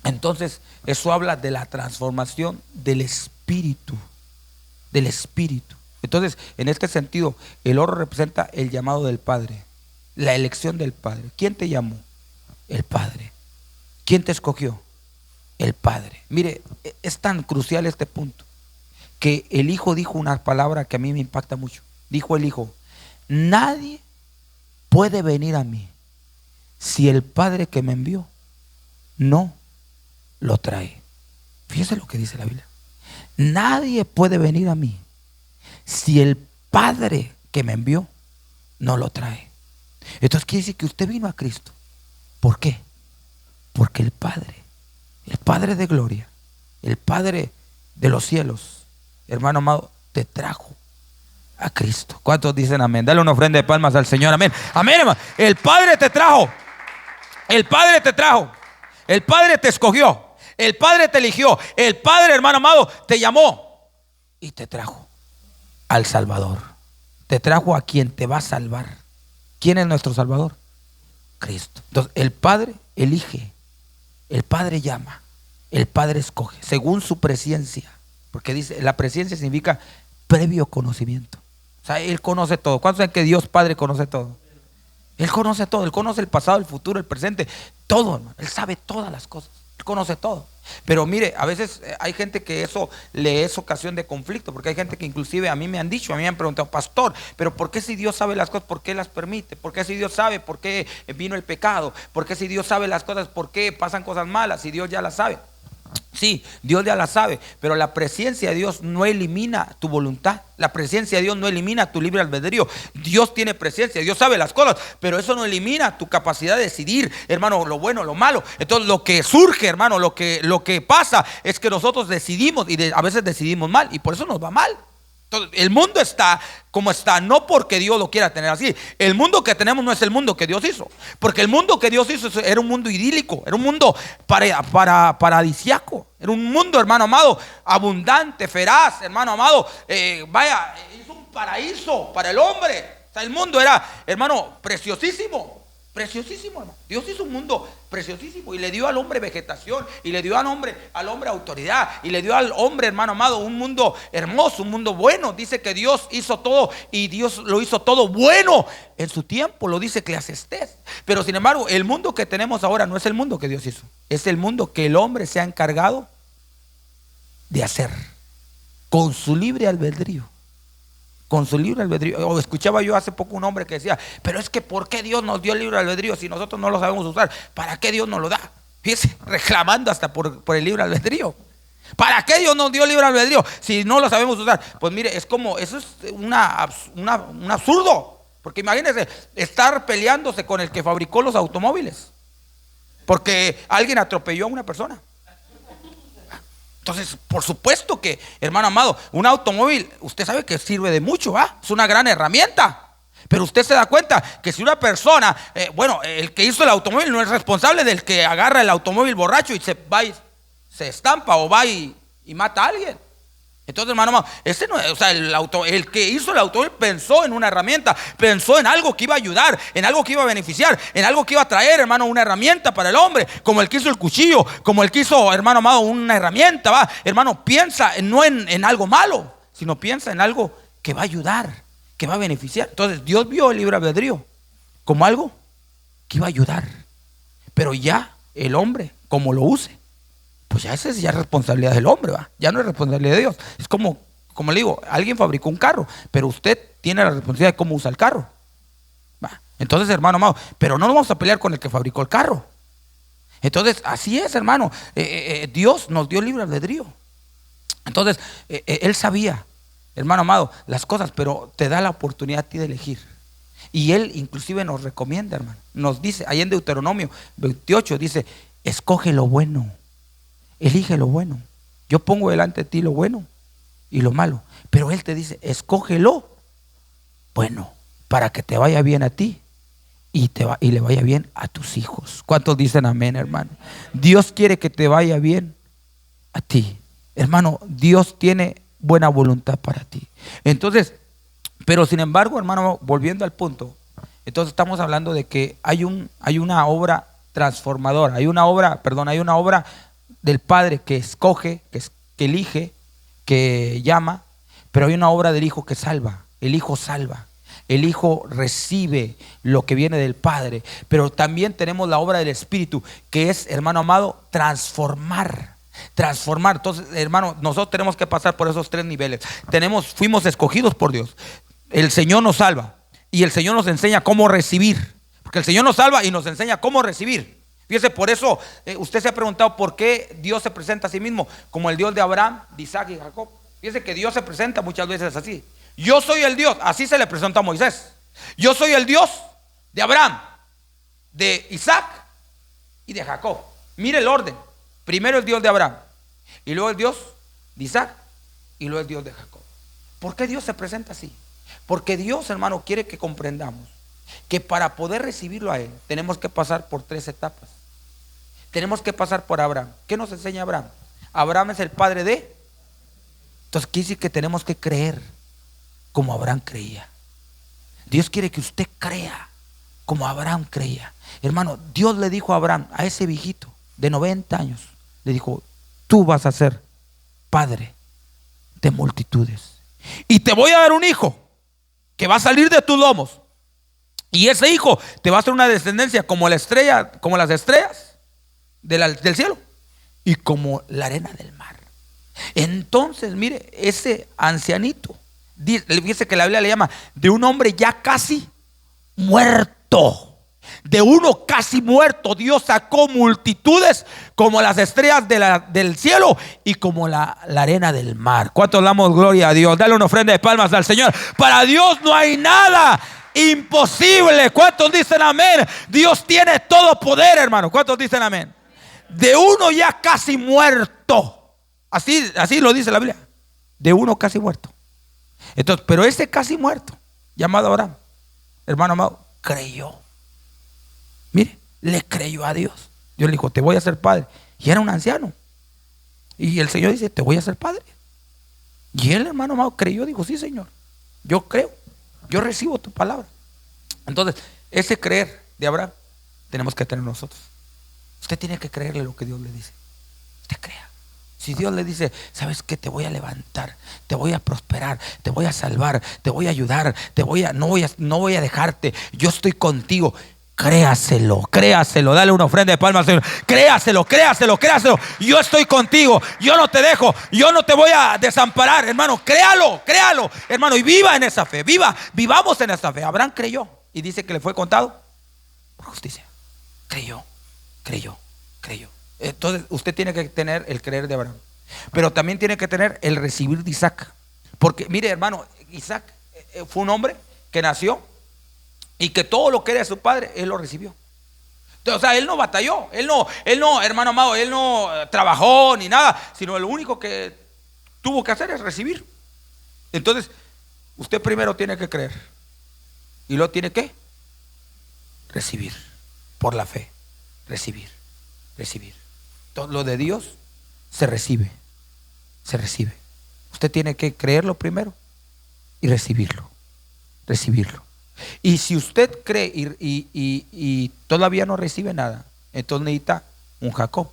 Entonces, eso habla de la transformación del Espíritu. Del Espíritu. Entonces, en este sentido, el oro representa el llamado del Padre, la elección del Padre. ¿Quién te llamó? El Padre. ¿Quién te escogió? El Padre. Mire, es tan crucial este punto, que el Hijo dijo una palabra que a mí me impacta mucho. Dijo el Hijo: nadie puede venir a mí si el Padre que me envió no lo trae. Fíjese lo que dice la Biblia. Nadie puede venir a mí si el Padre que me envió no lo trae. Entonces quiere decir que usted vino a Cristo. ¿Por qué? Porque el Padre de gloria, el Padre de los cielos, hermano amado, te trajo a Cristo. ¿Cuántos dicen amén? Dale una ofrenda de palmas al Señor. Amén. Amén, hermano. El Padre te trajo. El Padre te trajo. El Padre te escogió. El Padre te eligió. El Padre, hermano amado, te llamó y te trajo al Salvador. Te trajo a quien te va a salvar. ¿Quién es nuestro Salvador? Cristo. Entonces, el Padre elige, el Padre llama, el Padre escoge según su presciencia. Porque dice, la presciencia significa previo conocimiento. O sea, Él conoce todo. ¿Cuántos saben que Dios Padre conoce todo? Él conoce todo. Él conoce el pasado, el futuro, el presente, todo, hermano. Él sabe todas las cosas. Él conoce todo. Pero mire, a veces hay gente que eso le es ocasión de conflicto, porque hay gente que inclusive a mí me han dicho, a mí me han preguntado: pastor, pero ¿por qué si Dios sabe las cosas, por qué las permite? ¿Por qué si Dios sabe por qué vino el pecado? ¿Por qué si Dios sabe las cosas, por qué pasan cosas malas si Dios ya las sabe? Sí, Dios ya la sabe, pero la presencia de Dios no elimina tu voluntad. La presencia de Dios no elimina tu libre albedrío. Dios tiene presencia, Dios sabe las cosas, pero eso no elimina tu capacidad de decidir, hermano, lo bueno, lo malo. Entonces lo que surge, hermano, lo que pasa es que nosotros decidimos y a veces decidimos mal, y por eso nos va mal. Entonces, el mundo está como está, no porque Dios lo quiera tener así. El mundo que tenemos no es el mundo que Dios hizo, porque el mundo que Dios hizo era un mundo idílico, era un mundo paradisiaco, era un mundo, hermano amado, abundante, feraz, hermano amado. Vaya, es un paraíso para el hombre. O sea, el mundo era, hermano, preciosísimo. Preciosísimo, hermano. Dios hizo un mundo preciosísimo y le dio al hombre vegetación, y le dio al hombre autoridad, y le dio al hombre, hermano amado, un mundo hermoso, un mundo bueno. Dice que Dios hizo todo, y Dios lo hizo todo bueno en su tiempo, lo dice Eclesiastés. Pero sin embargo, el mundo que tenemos ahora no es el mundo que Dios hizo, es el mundo que el hombre se ha encargado de hacer con su libre albedrío. Con su libre albedrío. O escuchaba yo hace poco un hombre que decía: pero es que ¿por qué Dios nos dio el libre albedrío si nosotros no lo sabemos usar? ¿Para qué Dios nos lo da? Fíjese, reclamando hasta por el libre albedrío. ¿Para qué Dios nos dio libre albedrío si no lo sabemos usar? Pues mire, es como, eso es un absurdo. Porque imagínense estar peleándose con el que fabricó los automóviles porque alguien atropelló a una persona. Entonces, por supuesto que, hermano amado, un automóvil, usted sabe que sirve de mucho, ¿ah? Es una gran herramienta. Pero usted se da cuenta que si una persona, bueno, el que hizo el automóvil no es responsable del que agarra el automóvil borracho y se va y se estampa o va y mata a alguien. Entonces, hermano, ese no, o sea, el que hizo el automóvil pensó en una herramienta, pensó en algo que iba a ayudar, en algo que iba a beneficiar, en algo que iba a traer, hermano, una herramienta para el hombre, como el que hizo el cuchillo, como el que hizo, hermano amado, una herramienta, va. Hermano, piensa no en algo malo, sino piensa en algo que va a ayudar, que va a beneficiar. Entonces, Dios vio el libre albedrío como algo que iba a ayudar, pero ya el hombre, como lo use, pues ya esa es ya responsabilidad del hombre, ¿va? Ya no es responsabilidad de Dios. Es como le digo, alguien fabricó un carro, pero usted tiene la responsabilidad de cómo usa el carro, ¿va? Entonces, hermano amado, pero no nos vamos a pelear con el que fabricó el carro. Entonces, así es, hermano. Dios nos dio libre albedrío. Entonces, Él sabía, hermano amado, las cosas, pero te da la oportunidad a ti de elegir. Y Él inclusive nos recomienda, hermano. Nos dice, ahí en Deuteronomio 28, dice, escoge lo bueno. Elige lo bueno. Yo pongo delante de ti lo bueno y lo malo, pero Él te dice, escógelo bueno para que te vaya bien a ti y le vaya bien a tus hijos. ¿Cuántos dicen amén, hermano? Dios quiere que te vaya bien a ti, hermano. Dios tiene buena voluntad para ti. Entonces, pero sin embargo, hermano, volviendo al punto, entonces estamos hablando de que hay una obra transformadora, hay una obra del Padre que escoge, que elige, que llama, pero hay una obra del Hijo que salva. El Hijo salva, el Hijo recibe lo que viene del Padre, pero también tenemos la obra del Espíritu, que es, hermano amado, transformar. Entonces, hermano, nosotros tenemos que pasar por esos tres niveles. Fuimos escogidos por Dios. El Señor nos salva y el Señor nos enseña cómo recibir, porque el Señor nos salva y nos enseña cómo recibir. Fíjese, por eso usted se ha preguntado por qué Dios se presenta a sí mismo como el Dios de Abraham, de Isaac y Jacob. Fíjese que Dios se presenta muchas veces así. Yo soy el Dios, así se le presentó a Moisés. Yo soy el Dios de Abraham, de Isaac y de Jacob. Mire el orden. Primero el Dios de Abraham, y luego el Dios de Isaac, y luego el Dios de Jacob. ¿Por qué Dios se presenta así? Porque Dios, hermano, quiere que comprendamos que para poder recibirlo a Él tenemos que pasar por tres etapas. Tenemos que pasar por Abraham. ¿Qué nos enseña Abraham? Abraham es el padre de. Entonces quiere decir que tenemos que creer como Abraham creía. Dios quiere que usted crea como Abraham creía. Hermano, Dios le dijo a Abraham, a ese viejito de 90 años, le dijo, tú vas a ser padre de multitudes y te voy a dar un hijo que va a salir de tus lomos, y ese hijo te va a hacer una descendencia como la estrella, como las estrellas del cielo y como la arena del mar. Entonces, mire, ese ancianito, dice que la Biblia le llama de un hombre ya casi muerto. De uno casi muerto, Dios sacó multitudes como las estrellas del cielo y como la arena del mar. ¿Cuántos damos gloria a Dios? Dale una ofrenda de palmas al Señor. Para Dios no hay nada imposible. ¿Cuántos dicen amén? Dios tiene todo poder, hermano. ¿Cuántos dicen amén? De uno ya casi muerto. Así lo dice la Biblia. De uno casi muerto. Entonces, pero ese casi muerto, llamado Abraham, hermano amado, creyó. Mire, le creyó a Dios. Dios le dijo, te voy a hacer padre. Y era un anciano. Y el Señor dice, te voy a hacer padre. Y él, hermano amado, creyó. Dijo, sí, Señor, yo creo, yo recibo tu palabra. Entonces, ese creer de Abraham tenemos que tener nosotros. Usted tiene que creerle lo que Dios le dice. Usted crea. Si Dios le dice, ¿sabes qué? Te voy a levantar, te voy a prosperar, te voy a salvar, te voy a ayudar, no voy a dejarte, yo estoy contigo. Créaselo, dale una ofrenda de palmas, Señor. Créaselo. Yo estoy contigo, yo no te dejo, yo no te voy a desamparar, hermano. Créalo, hermano, y viva en esa fe, vivamos en esa fe. Abraham creyó y dice que le fue contado por justicia. Creyó. Entonces usted tiene que tener el creer de Abraham, pero también tiene que tener el recibir de Isaac. Porque mire, hermano, Isaac fue un hombre que nació y que todo lo que era de su padre, él lo recibió. O sea, él no batalló, él no, hermano amado, él no trabajó ni nada, sino lo único que tuvo que hacer es recibir. Entonces, usted primero tiene que creer Y luego tiene que recibir por la fe. Recibir, recibir. Todo lo de Dios se recibe. Se recibe. Usted tiene que creerlo primero y recibirlo. Recibirlo. Y si usted cree y todavía no recibe nada, entonces necesita un Jacob.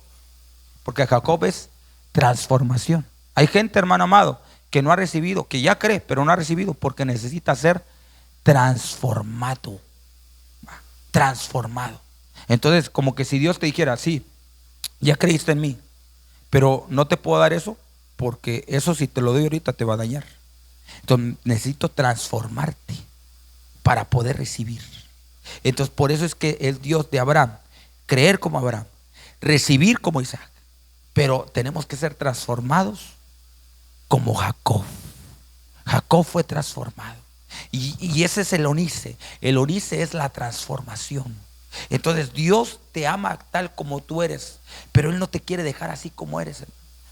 Porque Jacob es transformación. Hay gente, hermano amado, que no ha recibido, que ya cree, pero no ha recibido porque necesita ser transformado. Transformado. Entonces, como que si Dios te dijera, sí, ya creíste en mí, pero no te puedo dar eso porque eso si te lo doy ahorita te va a dañar. Entonces necesito transformarte para poder recibir. Entonces por eso es que el Dios de Abraham, creer como Abraham, recibir como Isaac, pero tenemos que ser transformados como Jacob. Jacob fue transformado. Y ese es el onice. El onice es la transformación. Entonces Dios te ama tal como tú eres, pero Él no te quiere dejar así como eres.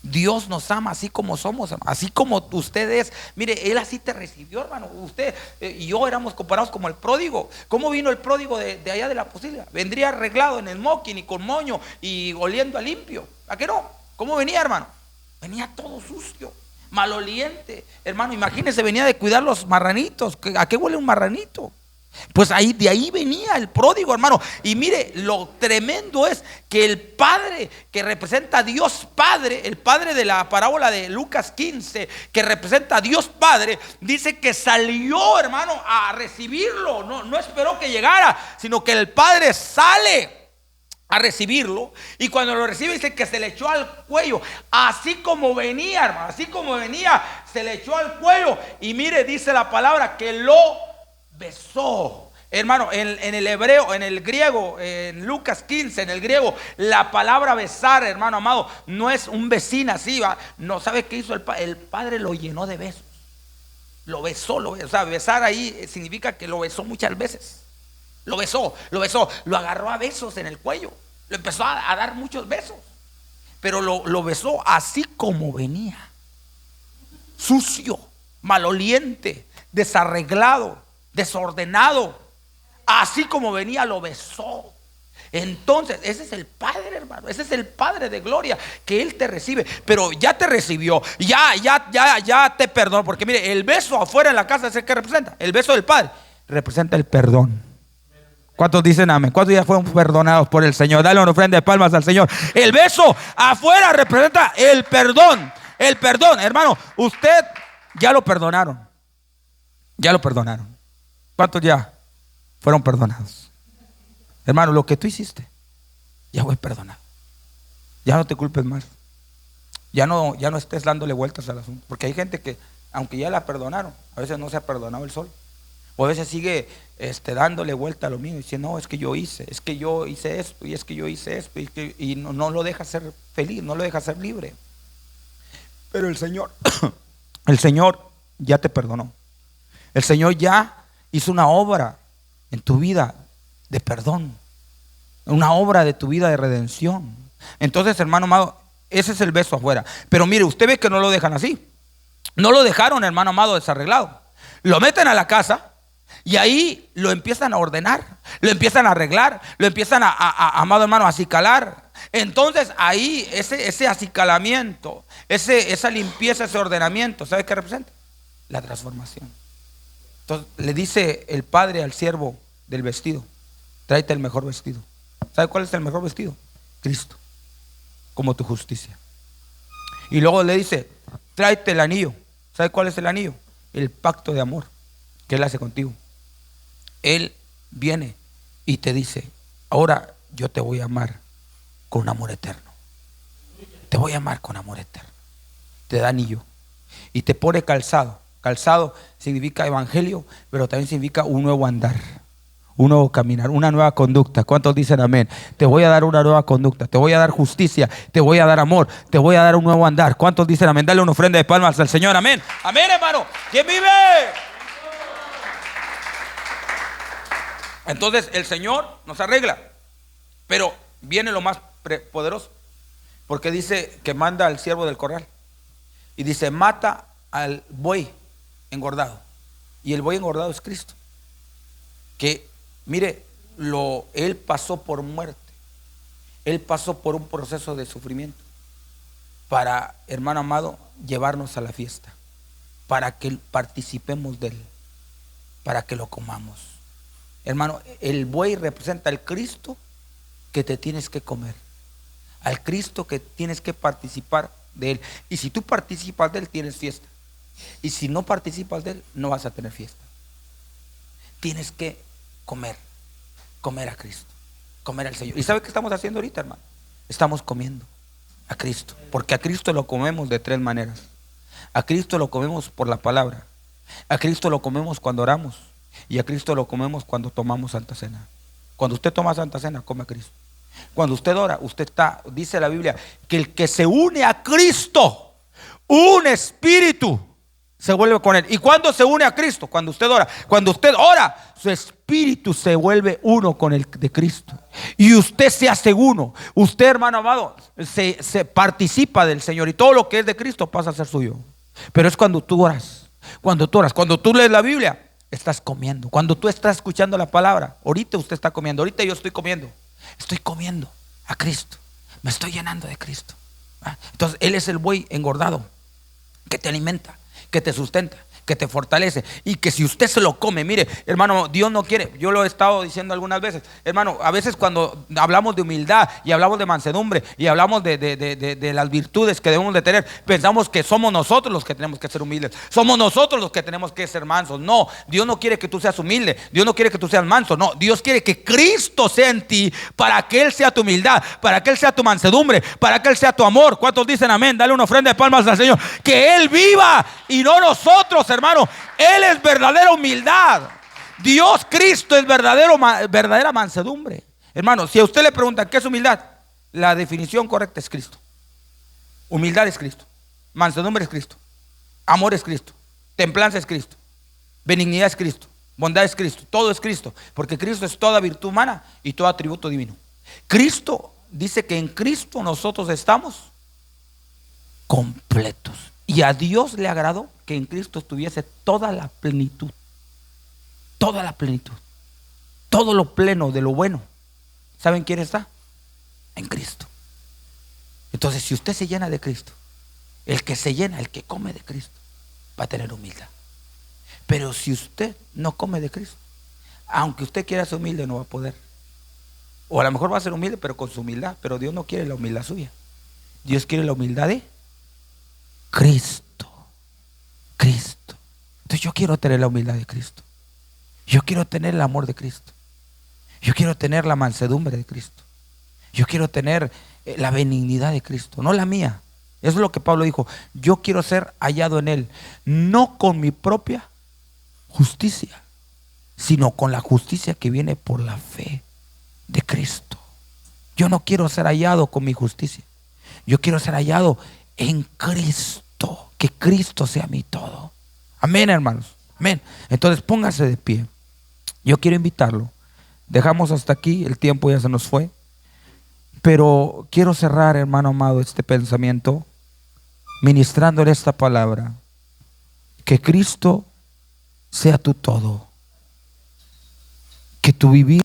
Dios nos ama así como somos, así como usted es. Mire, Él así te recibió, hermano. Usted y yo éramos comparados como el pródigo. ¿Cómo vino el pródigo de allá de la posibilidad? Vendría arreglado en smoking y con moño y oliendo a limpio. ¿A qué no? ¿Cómo venía, hermano? Venía todo sucio, maloliente. Hermano, imagínese, venía de cuidar los marranitos. ¿A qué huele un marranito? Pues de ahí venía el pródigo, hermano. Y mire, lo tremendo es que el Padre que representa a Dios Padre, el Padre de la parábola de Lucas 15, que representa a Dios Padre, dice que salió, hermano, a recibirlo. No esperó que llegara, sino que el Padre sale a recibirlo, y cuando lo recibe dice que se le echó al cuello, así como venía, hermano, así como venía, se le echó al cuello. Y mire, dice la palabra que lo besó. Hermano, en el hebreo, en el griego, en Lucas 15, en el griego, la palabra besar, hermano amado, no es un vecino así, ¿va? No, ¿sabe qué hizo el padre? El Padre lo llenó de besos. Lo besó, o sea, besar ahí significa que lo besó muchas veces. Lo besó, lo agarró a besos en el cuello. Le empezó a dar muchos besos. Pero lo besó así como venía. Sucio, maloliente, desarreglado, desordenado. Así como venía, lo besó. Entonces, ese es el Padre, hermano. Ese es el Padre de gloria, que Él te recibe. Pero ya te recibió, ya te perdonó. Porque mire, el beso afuera en la casa es el que representa. El beso del Padre representa el perdón. ¿Cuántos dicen amén? ¿Cuántos ya fueron perdonados por el Señor? Dale una ofrenda de palmas al Señor. El beso afuera representa el perdón. El perdón, hermano. Usted ya lo perdonaron. Ya lo perdonaron. ¿Cuántos ya fueron perdonados? Hermano, lo que tú hiciste ya fue perdonado. Ya no te culpes más. Ya no estés dándole vueltas al asunto. Porque hay gente que, aunque ya la perdonaron, a veces no se ha perdonado el sol. O a veces sigue dándole vuelta a lo mismo. Y dice, no, es que yo hice esto, y es que yo hice esto, y no lo deja ser feliz, no lo deja ser libre. Pero el Señor ya te perdonó. El Señor ya hizo una obra en tu vida de perdón, una obra de tu vida de redención. Entonces, hermano amado, ese es el beso afuera. Pero mire, usted ve que no lo dejan así. No lo dejaron, hermano amado, desarreglado. Lo meten a la casa y ahí lo empiezan a ordenar, lo empiezan a arreglar, lo empiezan amado hermano, a acicalar. Entonces ahí ese acicalamiento, esa limpieza, ese ordenamiento, ¿sabe qué representa? La transformación. Entonces le dice el Padre al siervo del vestido: tráete el mejor vestido. ¿Sabe cuál es el mejor vestido? Cristo, como tu justicia. Y luego le dice: tráete el anillo. ¿Sabe cuál es el anillo? El pacto de amor que Él hace contigo. Él viene y te dice: ahora yo te voy a amar con amor eterno. Te voy a amar con amor eterno. Te da anillo y te pone calzado. Calzado significa evangelio, pero también significa un nuevo andar, un nuevo caminar, una nueva conducta. ¿Cuántos dicen amén? Te voy a dar una nueva conducta, te voy a dar justicia, te voy a dar amor, te voy a dar un nuevo andar. ¿Cuántos dicen amén? Dale una ofrenda de palmas al Señor, amén. Amén, hermano. ¿Quién vive? Entonces el Señor nos arregla, pero viene lo más poderoso, porque dice que manda al siervo del corral y dice: mata al buey engordado. Y el buey engordado es Cristo. que, mire, Él pasó por muerte. Él pasó por un proceso de sufrimiento para, hermano amado, llevarnos a la fiesta, para que participemos de Él, para que lo comamos. Hermano, el buey representa al Cristo que te tienes que comer, al Cristo que tienes que participar de Él. Y si tú participas de Él, tienes fiesta. Y si no participas de Él, no vas a tener fiesta. Tienes que comer a Cristo, comer al Señor. ¿Y sabe qué estamos haciendo ahorita, hermano? Estamos comiendo a Cristo, porque a Cristo lo comemos de 3 maneras. A Cristo lo comemos por la palabra, a Cristo lo comemos cuando oramos, y a Cristo lo comemos cuando tomamos Santa Cena. Cuando usted toma Santa Cena, come a Cristo. Cuando usted ora, usted dice la Biblia, que el que se une a Cristo, un espíritu, se vuelve con Él. ¿Y cuándo se une a Cristo? Cuando usted ora. Cuando usted ora, su espíritu se vuelve uno con el de Cristo. Y usted se hace uno. Usted, hermano amado, se participa del Señor. Y todo lo que es de Cristo pasa a ser suyo. Pero es cuando tú oras. Cuando tú lees la Biblia, estás comiendo. Cuando tú estás escuchando la palabra, ahorita usted está comiendo. Ahorita yo estoy comiendo. Estoy comiendo a Cristo. Me estoy llenando de Cristo. Entonces Él es el buey engordado que te alimenta, que te sustenta, que te fortalece, y que si usted se lo come, mire, hermano, Dios no quiere. Yo lo he estado diciendo algunas veces, hermano, a veces cuando hablamos de humildad y hablamos de mansedumbre y hablamos de las virtudes que debemos de tener, pensamos que somos nosotros los que tenemos que ser humildes, somos nosotros los que tenemos que ser mansos. No, Dios no quiere que tú seas humilde, Dios no quiere que tú seas manso. No, Dios quiere que Cristo sea en ti, para que Él sea tu humildad, para que Él sea tu mansedumbre, para que Él sea tu amor. ¿Cuántos dicen amén? Dale una ofrenda de palmas al Señor. Que Él viva y no nosotros, hermano. Él es verdadera humildad. Dios, Cristo, es verdadera mansedumbre. Hermano, si a usted le preguntan qué es humildad, la definición correcta es Cristo. Humildad es Cristo, mansedumbre es Cristo, amor es Cristo, templanza es Cristo, benignidad es Cristo, bondad es Cristo. Todo es Cristo, porque Cristo es toda virtud humana y todo atributo divino. Cristo dice que en Cristo nosotros estamos completos. Y a Dios le agradó que en Cristo estuviese toda la plenitud. Toda la plenitud. Todo lo pleno de lo bueno. ¿Saben quién está? En Cristo. Entonces, si usted se llena de Cristo, el que se llena, el que come de Cristo, va a tener humildad. Pero si usted no come de Cristo, aunque usted quiera ser humilde, no va a poder. O a lo mejor va a ser humilde, pero con su humildad. Pero Dios no quiere la humildad suya. Dios quiere la humildad de Cristo. Entonces yo quiero tener la humildad de Cristo. Yo quiero tener el amor de Cristo. Yo quiero tener la mansedumbre de Cristo. Yo quiero tener la benignidad de Cristo, no la mía. Eso es lo que Pablo dijo. Yo quiero ser hallado en Él, no con mi propia justicia, sino con la justicia que viene por la fe de Cristo. Yo no quiero ser hallado con mi justicia. Yo quiero ser hallado en Cristo. Que Cristo sea mi todo. Amén, hermanos. Amén. Entonces póngase de pie. Yo quiero invitarlo. Dejamos hasta aquí, el tiempo ya se nos fue. Pero quiero cerrar, hermano amado, este pensamiento ministrándole esta palabra. Que Cristo sea tu todo. Que tu vivir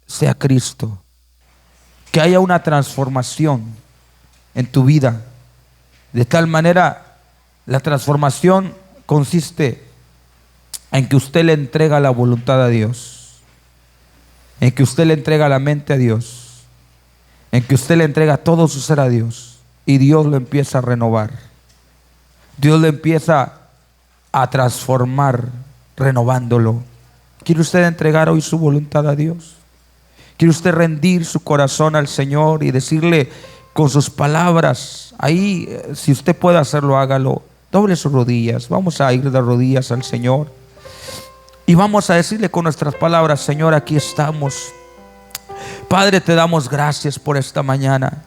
sea Cristo. Que haya una transformación en tu vida. De tal manera, la transformación consiste en que usted le entrega la voluntad a Dios, en que usted le entrega la mente a Dios, en que usted le entrega todo su ser a Dios, y Dios lo empieza a renovar. Dios le empieza a transformar, renovándolo. ¿Quiere usted entregar hoy su voluntad a Dios? ¿Quiere usted rendir su corazón al Señor y decirle con sus palabras? Ahí, si usted puede hacerlo, hágalo. Doble sus rodillas. Vamos a ir de rodillas al Señor y vamos a decirle con nuestras palabras: Señor, aquí estamos. Padre, te damos gracias por esta mañana.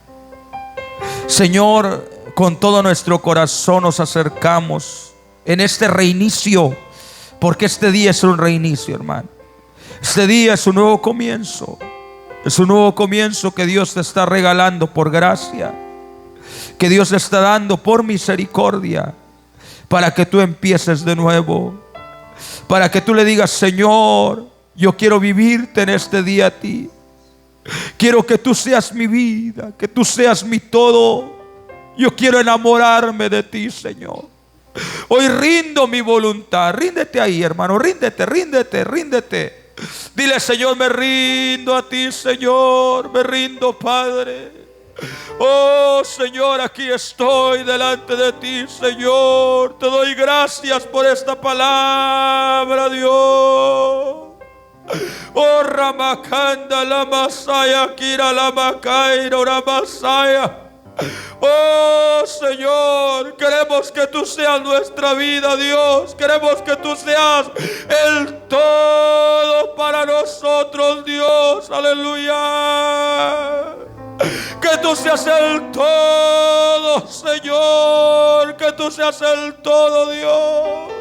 Señor, con todo nuestro corazón nos acercamos en este reinicio, porque este día es un reinicio, hermano. Este día es un nuevo comienzo. Es un nuevo comienzo que Dios te está regalando por gracia, que Dios te está dando por misericordia, para que tú empieces de nuevo, para que tú le digas: Señor, Yo quiero vivirte en este día a ti. Quiero que tú seas mi vida, que tú seas mi todo. Yo quiero enamorarme de ti, Señor. Hoy rindo mi voluntad. Ríndete ahí, hermano. Ríndete, ríndete, ríndete. Dile: Señor, me rindo a ti, Señor. Me rindo, Padre. Oh, Señor, aquí estoy delante de ti, Señor. Te doy gracias por esta palabra, Dios. Oh, Ramakanda la Masaya, Kira la Makairo la Masaya. Oh, Señor, queremos que tú seas nuestra vida, Dios. Queremos que tú seas el todo para nosotros, Dios. Aleluya. Que tú seas el todo, Señor. Que tú seas el todo, Dios.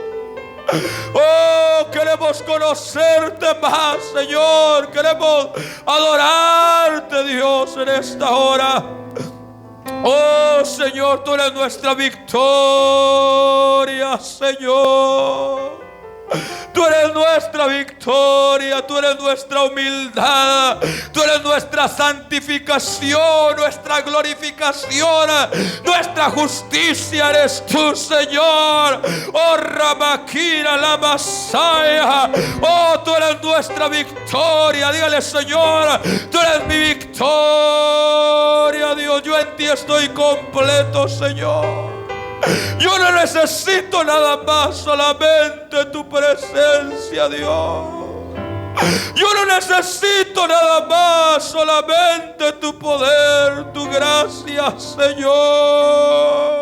Oh, queremos conocerte más, Señor. Queremos adorarte, Dios, en esta hora. Oh, Señor, tú eres nuestra victoria, Señor. Tú eres nuestra victoria, tú eres nuestra humildad, tú eres nuestra santificación, nuestra glorificación, nuestra justicia eres tú, Señor. Oh, Ramakira la Masaya. Oh, tú eres nuestra victoria. Dígale: Señor, tú eres mi victoria, Dios. Yo en ti estoy completo, Señor. Yo no necesito nada más, solamente tu presencia, Dios. Yo no necesito nada más, solamente tu poder, tu gracia, Señor.